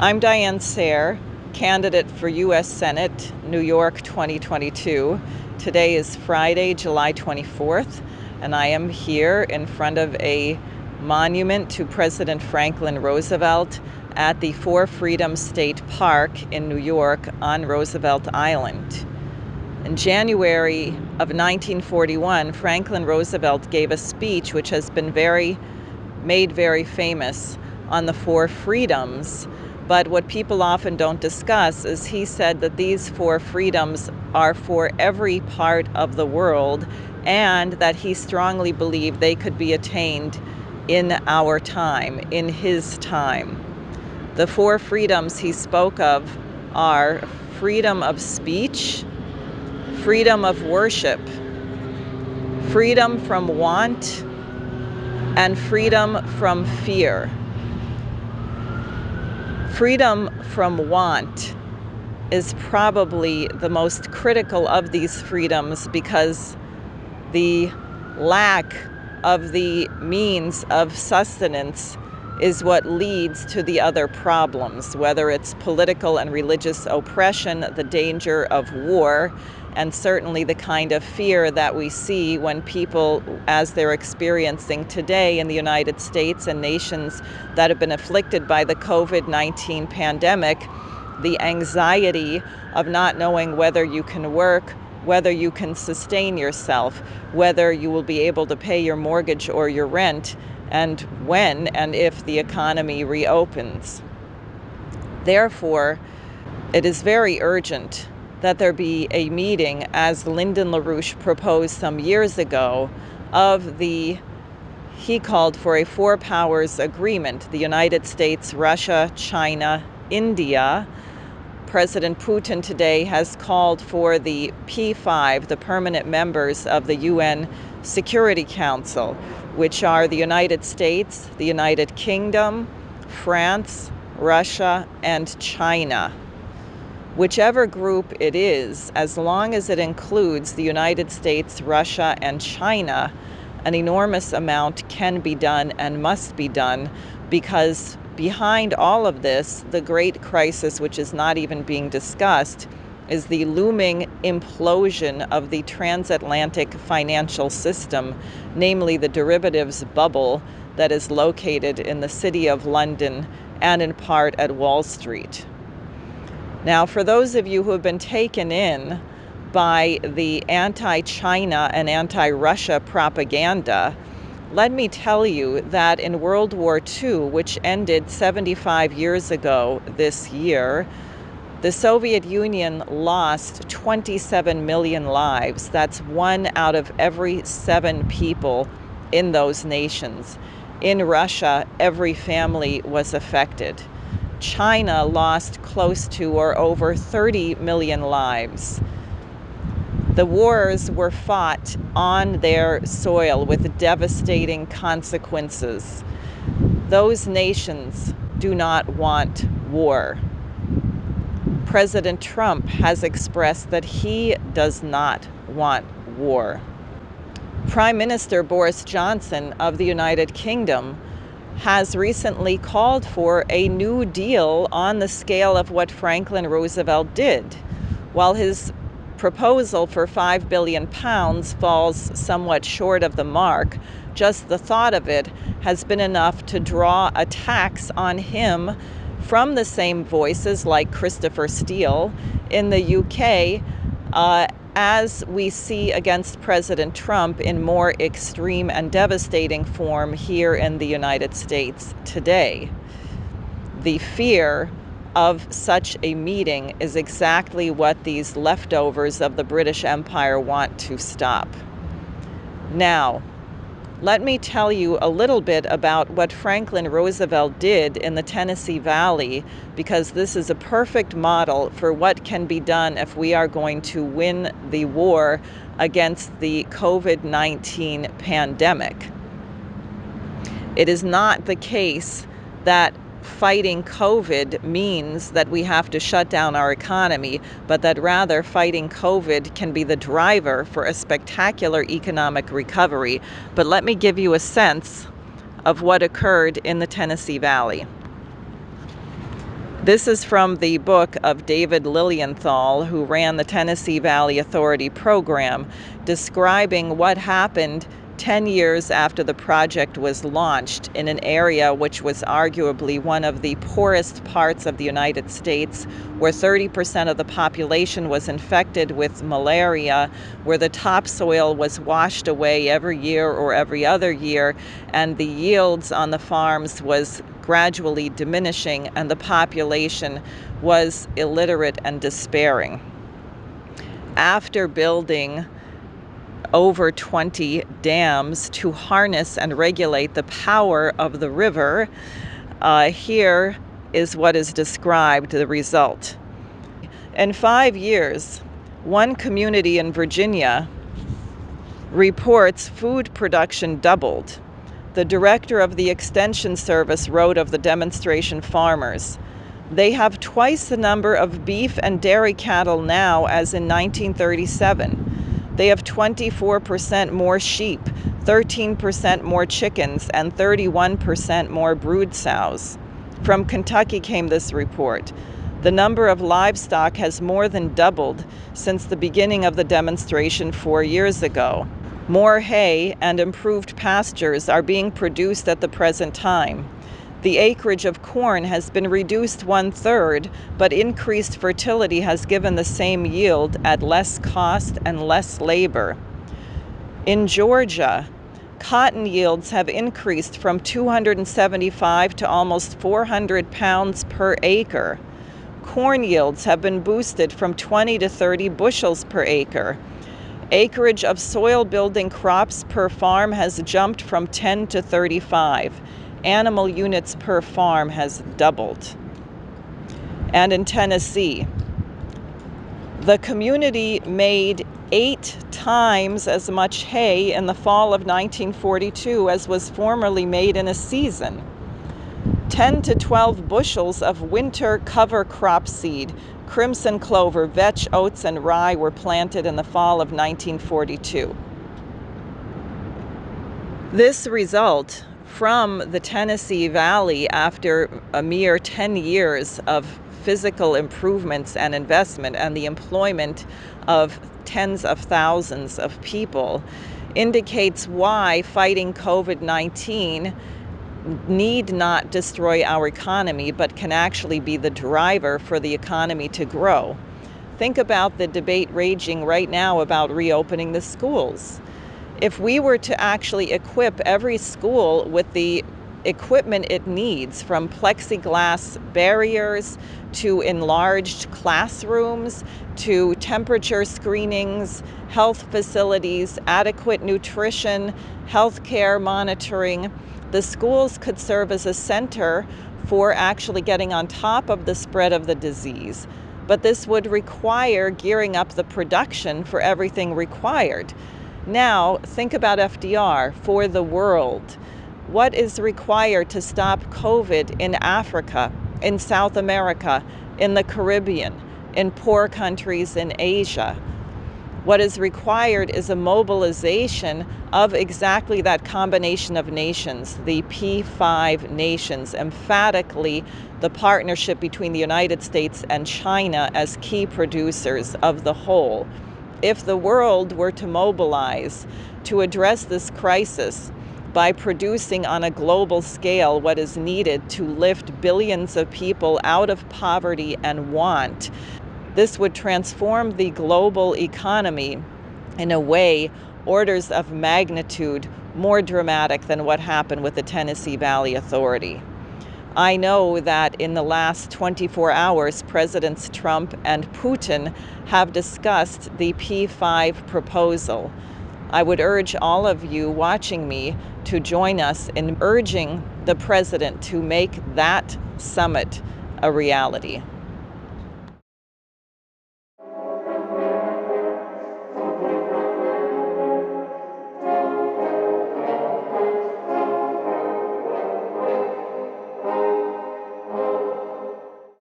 I'm Diane, candidate for U.S. Senate, New York 2022. Today is Friday, July 24th, and I am here in front of a monument to President Franklin Roosevelt at the Four Freedoms State Park in New York on Roosevelt Island. In January of 1941, Franklin Roosevelt gave a speech which has been made very famous on the four freedoms. But what people often don't discuss is he said that these four freedoms are for every part of the world, and that he strongly believed they could be attained in our time, in his time. The four freedoms he spoke of are freedom of speech, freedom of worship, freedom from want, and freedom from fear. Freedom from want is probably the most critical of these freedoms because the lack of the means of sustenance is what leads to the other problems, whether it's political and religious oppression, the danger of war, and certainly the kind of fear that we see when people, as they're experiencing today in the United States and nations that have been afflicted by the COVID-19 pandemic, the anxiety of not knowing whether you can work, whether you can sustain yourself, whether you will be able to pay your mortgage or your rent, and when and if the economy reopens. Therefore, it is very urgent that there be a meeting, as Lyndon LaRouche proposed some years ago, he called for a four powers agreement: the United States, Russia, China, India. President Putin today has called for the P5, the permanent members of the UN Security Council, which are the United States, the United Kingdom, France, Russia, and China. Whichever group it is, as long as it includes the United States, Russia, and China, an enormous amount can be done and must be done, because behind all of this, the great crisis, which is not even being discussed, is the looming implosion of the transatlantic financial system, namely the derivatives bubble that is located in the city of London and in part at Wall Street. Now, for those of you who have been taken in by the anti-China and anti-Russia propaganda, let me tell you that in World War II, which ended 75 years ago this year, the Soviet Union lost 27 million lives. That's 1 out of every 7 people in those nations. In Russia, every family was affected. China lost close to or over 30 million lives. The wars were fought on their soil with devastating consequences. Those nations do not want war. President Trump has expressed that he does not want war. Prime Minister Boris Johnson of the United Kingdom has recently called for a New Deal on the scale of what Franklin Roosevelt did. While his proposal for £5 billion falls somewhat short of the mark, just the thought of it has been enough to draw attacks on him from the same voices like Christopher Steele in the UK, as we see against President Trump in more extreme and devastating form here in the United States today. The fear of such a meeting is exactly what these leftovers of the British Empire want to stop. Now, let me tell you a little bit about what Franklin Roosevelt did in the Tennessee Valley, because this is a perfect model for what can be done if we are going to win the war against the COVID-19 pandemic. It is not the case that fighting COVID means that we have to shut down our economy, but that rather fighting COVID can be the driver for a spectacular economic recovery. But let me give you a sense of what occurred in the Tennessee Valley. This is from the book of David Lilienthal, who ran the Tennessee Valley Authority program, describing what happened 10 years after the project was launched in an area which was arguably one of the poorest parts of the United States, where 30% of the population was infected with malaria, where the topsoil was washed away every year or every other year, and the yields on the farms was gradually diminishing, and the population was illiterate and despairing. After building over 20 dams to harness and regulate the power of the river, here is what is described, the result. In 5 years, one community in Virginia reports food production doubled. The director of the Extension Service wrote of the demonstration farmers, "They have twice the number of beef and dairy cattle now as in 1937. They have 24% more sheep, 13% more chickens, and 31% more brood sows." From Kentucky came this report. "The number of livestock has more than doubled since the beginning of the demonstration 4 years ago. More hay and improved pastures are being produced at the present time. The acreage of corn has been reduced 1/3, but increased fertility has given the same yield at less cost and less labor. In Georgia, cotton yields have increased from 275 to almost 400 pounds per acre. Corn yields have been boosted from 20 to 30 bushels per acre. Acreage of soil-building crops per farm has jumped from 10 to 35. Animal units per farm has doubled." And in Tennessee, the community made 8 times as much hay in the fall of 1942 as was formerly made in a season. 10 to 12 bushels of winter cover crop seed, crimson clover, vetch, oats, and rye were planted in the fall of 1942. This result from the Tennessee Valley, after a mere 10 years of physical improvements and investment and the employment of tens of thousands of people, indicates why fighting COVID-19 need not destroy our economy, but can actually be the driver for the economy to grow. Think about the debate raging right now about reopening the schools. If we were to actually equip every school with the equipment it needs, from plexiglass barriers to enlarged classrooms to temperature screenings, health facilities, adequate nutrition, healthcare monitoring, the schools could serve as a center for actually getting on top of the spread of the disease. But this would require gearing up the production for everything required. Now, think about FDR for the world. What is required to stop COVID in Africa, in South America, in the Caribbean, in poor countries in Asia? What is required is a mobilization of exactly that combination of nations, the P5 nations, emphatically the partnership between the United States and China as key producers of the whole. If the world were to mobilize to address this crisis by producing on a global scale what is needed to lift billions of people out of poverty and want, this would transform the global economy in a way orders of magnitude more dramatic than what happened with the Tennessee Valley Authority. I know that in the last 24 hours, Presidents Trump and Putin have discussed the P5 proposal. I would urge all of you watching me to join us in urging the president to make that summit a reality.